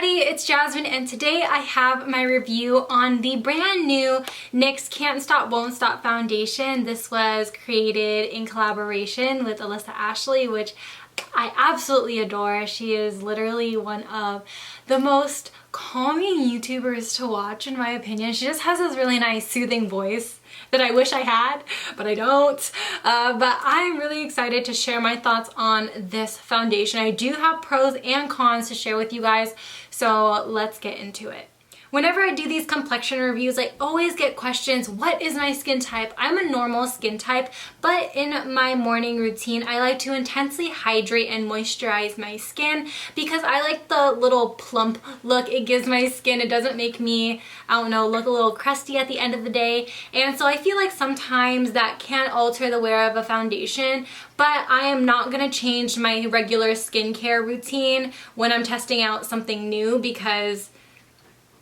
everybody, it's Jasmine, and today I have my review on the brand new NYX Can't Stop Won't Stop foundation. This was created in collaboration with Alyssa Ashley, which I absolutely adore. She is literally one of the most calming YouTubers to watch, in my opinion. She just has this really nice soothing voice that I wish I had, but I don't. But I'm really excited to share my thoughts on this foundation. I do have pros and cons to share with you guys, so let's get into it. Whenever I do these complexion reviews, I always get questions, what is my skin type? I'm a normal skin type, but in my morning routine, I like to intensely hydrate and moisturize my skin because I like the little plump look it gives my skin. It doesn't make me, I don't know, look a little crusty at the end of the day. And so I feel like sometimes that can alter the wear of a foundation, but I am not gonna change my regular skincare routine when I'm testing out something new because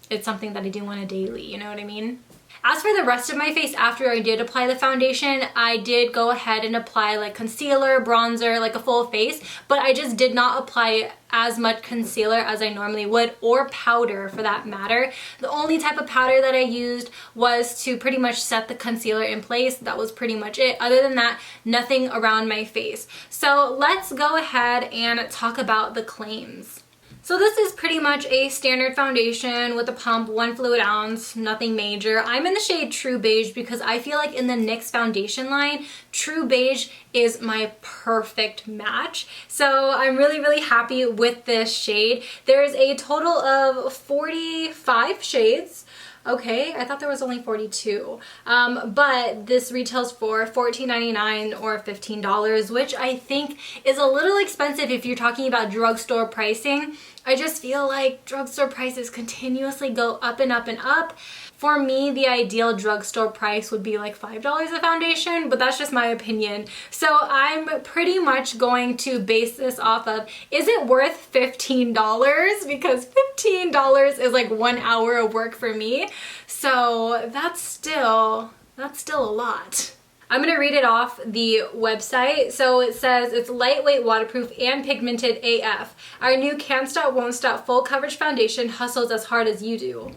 it's something that I do on a daily, you know what I mean? As for the rest of my face, after I did apply the foundation, I did go ahead and apply like concealer, bronzer, like a full face, but I just did not apply as much concealer as I normally would, or powder for that matter. The only type of powder that I used was to pretty much set the concealer in place. That was pretty much it. Other than that, nothing around my face. So let's go ahead and talk about the claims. So this is pretty much a standard foundation with a pump, 1 fluid ounce, nothing major. I'm in the shade True Beige because I feel like in the NYX foundation line, True Beige is my perfect match. So I'm really happy with this shade. There's a total of 45 shades. Okay, I thought there was only 42, but this retails for $14.99 or $15, which I think is a little expensive if you're talking about drugstore pricing. I just feel like drugstore prices continuously go up and up and up. For me, the ideal drugstore price would be like $5 a foundation, but that's just my opinion. So I'm pretty much going to base this off of, is it worth $15? Because $15 is like 1 hour of work for me. So that's still a lot. I'm gonna read it off the website. So it says it's lightweight, waterproof, and pigmented AF. Our new Can't Stop Won't Stop full coverage foundation hustles as hard as you do.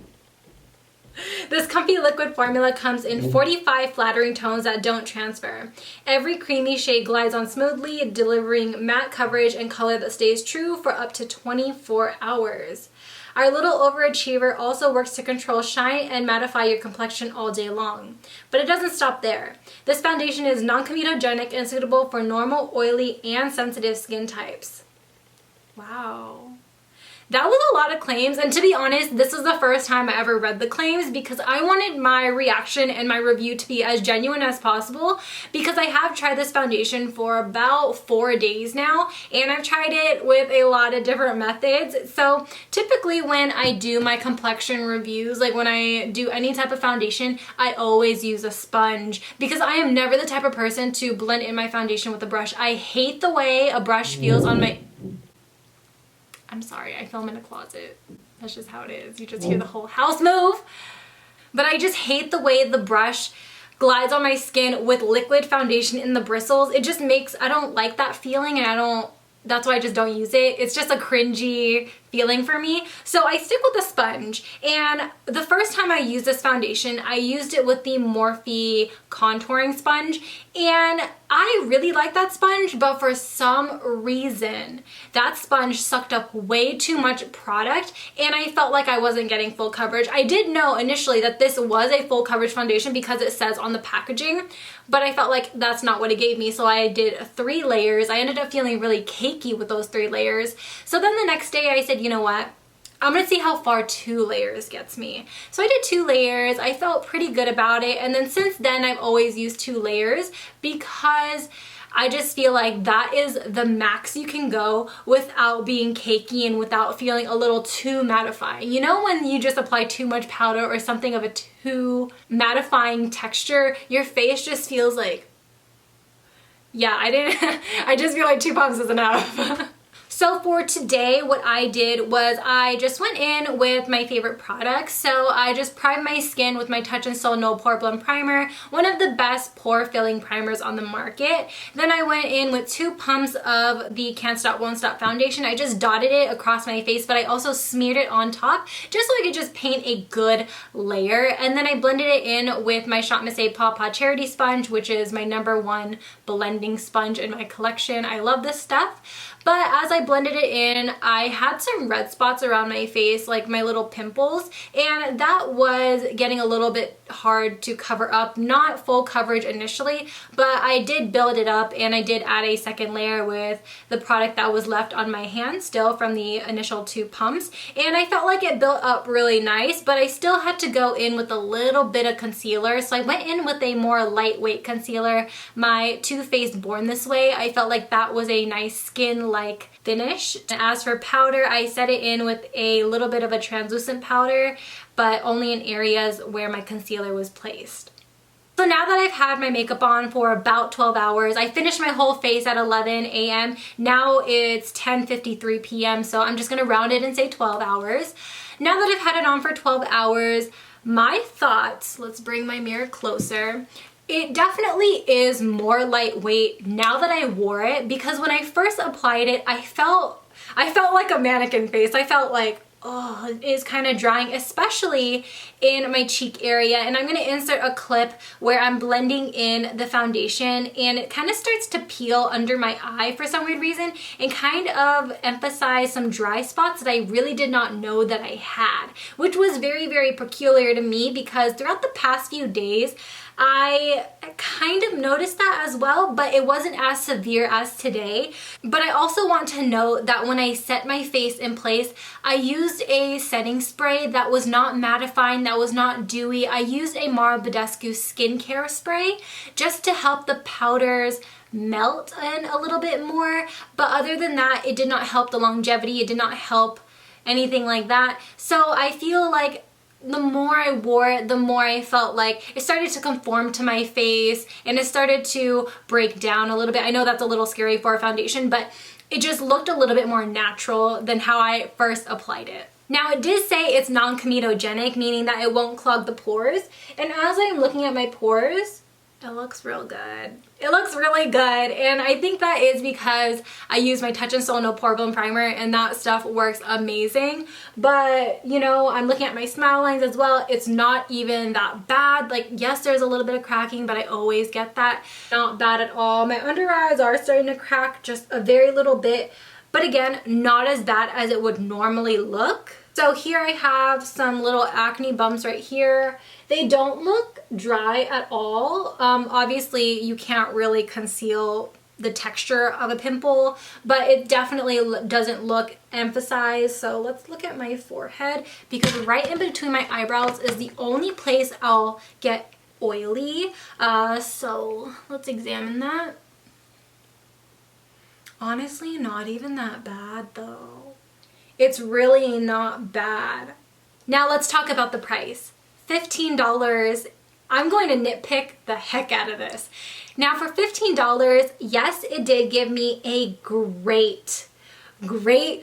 This comfy liquid formula comes in 45 flattering tones that don't transfer. Every creamy shade glides on smoothly, delivering matte coverage and color that stays true for up to 24 hours. Our little overachiever also works to control shine and mattify your complexion all day long. But it doesn't stop there. This foundation is non-comedogenic and suitable for normal, oily, and sensitive skin types. Wow. That was a lot of claims, and to be honest, this is the first time I ever read the claims because I wanted my reaction and my review to be as genuine as possible because I have tried this foundation for about 4 days now, and I've tried it with a lot of different methods. So typically when I do my complexion reviews, like when I do any type of foundation, I always use a sponge because I am never the type of person to blend in my foundation with a brush. I hate the way a brush feels on my... I'm sorry, I film in a closet. That's just how it is. You just hear the whole house move. But I just hate the way the brush glides on my skin with liquid foundation in the bristles. It just makes, I don't like that feeling, and that's why I just don't use it. It's just a cringy feeling for me. So I stick with a sponge, and the first time I used this foundation, I used it with the Morphe Contouring Sponge, and I really like that sponge, but for some reason, that sponge sucked up way too much product, and I felt like I wasn't getting full coverage. I did know initially that this was a full coverage foundation because it says on the packaging, but I felt like that's not what it gave me, so I did 3 layers. I ended up feeling really cakey with those 3 layers. So then the next day I said, you know what? I'm gonna see how far 2 layers gets me. So I did 2 layers. I felt pretty good about it. And then since then, I've always used 2 layers because I just feel like that is the max you can go without being cakey and without feeling a little too mattifying. You know when you just apply too much powder or something of a too mattifying texture, your face just feels like, yeah, I just feel like 2 pumps is enough. So for today, what I did was I just went in with my favorite products. So I just primed my skin with my Touch in Sol No Pore Blend Primer, one of the best pore filling primers on the market. Then I went in with 2 pumps of the Can't Stop Won't Stop foundation. I just dotted it across my face, but I also smeared it on top just so I could just paint a good layer. And then I blended it in with my ShopMissA Paw Paw Charity Sponge, which is my #1 blending sponge in my collection. I love this stuff. But as I blended it in, I had some red spots around my face, like my little pimples, and that was getting a little bit hard to cover up. Not full coverage initially, but I did build it up, and I did add a second layer with the product that was left on my hand still from the initial 2 pumps, and I felt like it built up really nice, but I still had to go in with a little bit of concealer, so I went in with a more lightweight concealer, my Too Faced Born This Way. I felt like that was a nice skin-like finish. And as for powder, I set it in with a little bit of a translucent powder, but only in areas where my concealer was placed. So now that I've had my makeup on for about 12 hours, I finished my whole face at 11 a.m. Now it's 10:53 p.m. so I'm just gonna round it and say 12 hours. Now that I've had it on for 12 hours, my thoughts, let's bring my mirror closer. It definitely is more lightweight now that I wore it, because when I first applied it, I felt like a mannequin face. I felt like, oh, it is kind of drying, especially in my cheek area. And I'm going to insert a clip where I'm blending in the foundation, and it kind of starts to peel under my eye for some weird reason and kind of emphasize some dry spots that I really did not know that I had, which was very, very peculiar to me, because throughout the past few days, I kind of noticed that as well, but it wasn't as severe as today. But I also want to note that when I set my face in place, I used a setting spray that was not mattifying, that was not dewy. I used a Mara Badescu skincare spray just to help the powders melt in a little bit more. But other than that, it did not help the longevity. It did not help anything like that. So I feel like the more I wore it, the more I felt like it started to conform to my face and it started to break down a little bit. I know that's a little scary for a foundation, but it just looked a little bit more natural than how I first applied it. Now, it did say it's non-comedogenic, meaning that it won't clog the pores. And as I'm looking at my pores, it looks real good. It looks really good, and I think that is because I use my Touch in Sol No Pore Blend Primer, and that stuff works amazing. But, you know, I'm looking at my smile lines as well. It's not even that bad. Like, yes, there's a little bit of cracking, but I always get that. Not bad at all. My under eyes are starting to crack just a very little bit, but again, not as bad as it would normally look. So here I have some little acne bumps right here. They don't look dry at all. Obviously, you can't really conceal the texture of a pimple, but it definitely doesn't look emphasized. So let's look at my forehead, because right in between my eyebrows is the only place I'll get oily. So let's examine that. Honestly, not even that bad though. It's really not bad. Now let's talk about the price. $15. I'm going to nitpick the heck out of this. Now for $15, yes, it did give me a great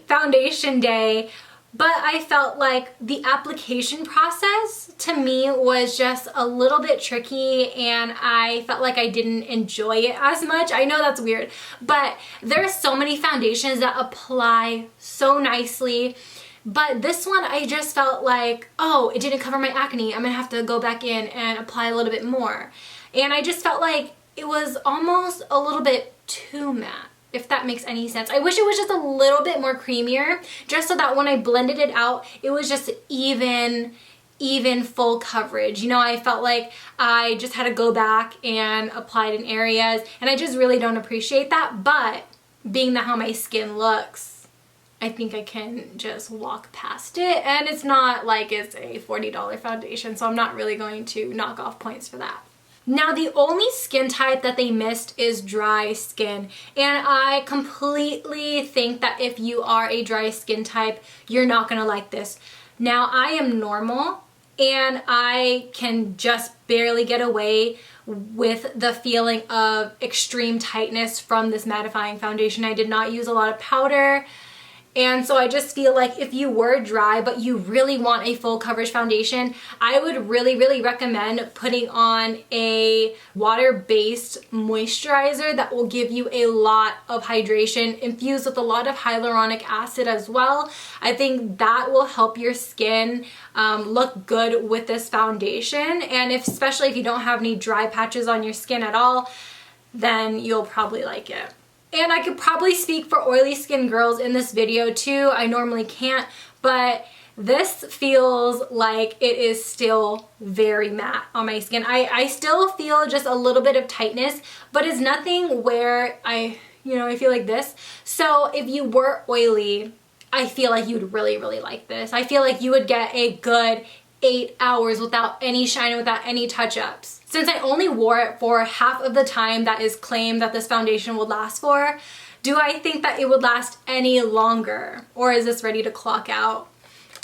foundation day, but I felt like the application process to me was just a little bit tricky, and I felt like I didn't enjoy it as much. I know that's weird, but there are so many foundations that apply so nicely. But this one, I just felt like, oh, it didn't cover my acne. I'm gonna have to go back in and apply a little bit more. And I just felt like it was almost a little bit too matte, if that makes any sense. I wish it was just a little bit more creamier, just so that when I blended it out, it was just even full coverage. You know, I felt like I just had to go back and apply it in areas, and I just really don't appreciate that. But being that how my skin looks, I think I can just walk past it, and it's not like it's a $40 foundation, so I'm not really going to knock off points for that. Now, the only skin type that they missed is dry skin, and I completely think that if you are a dry skin type, you're not gonna like this. Now, I am normal, and I can just barely get away with the feeling of extreme tightness from this mattifying foundation. I did not use a lot of powder. And so I just feel like if you were dry but you really want a full coverage foundation, I would really recommend putting on a water-based moisturizer that will give you a lot of hydration infused with a lot of hyaluronic acid as well. I think that will help your skin look good with this foundation, and especially if you don't have any dry patches on your skin at all, then you'll probably like it. And I could probably speak for oily skin girls in this video too. I normally can't, but this feels like it is still very matte on my skin. I still feel just a little bit of tightness, but it's nothing where I feel like this. So if you were oily, I feel like you'd really like this. I feel like you would get a good 8 hours without any shine, without any touch-ups. Since I only wore it for half of the time that is claimed that this foundation would last for, do I think that it would last any longer? Or is this ready to clock out?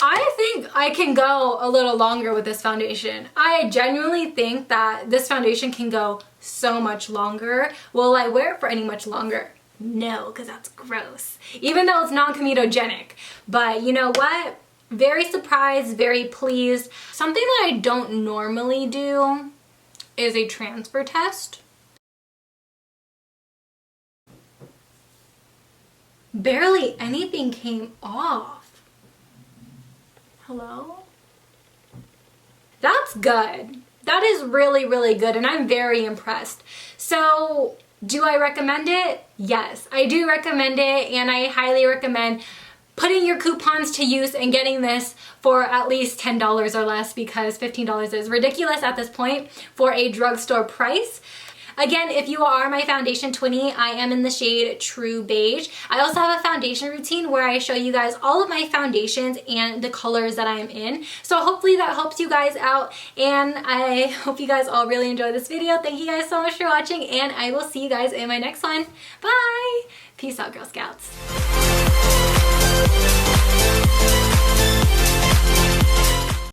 I think I can go a little longer with this foundation. I genuinely think that this foundation can go so much longer. Will I wear it for any much longer? No, because that's gross. Even though it's non-comedogenic. But you know what? Very surprised, very pleased. Something that I don't normally do is a transfer test. Barely anything came off. Hello? That's good. That is really good, and I'm very impressed. So, do I recommend it? Yes, I do recommend it, and I highly recommend putting your coupons to use and getting this for at least $10 or less, because $15 is ridiculous at this point for a drugstore price. Again, if you are my foundation twinnie, I am in the shade True Beige. I also have a foundation routine where I show you guys all of my foundations and the colors that I am in. So hopefully that helps you guys out, and I hope you guys all really enjoyed this video. Thank you guys so much for watching, and I will see you guys in my next one. Bye! Peace out, Girl Scouts.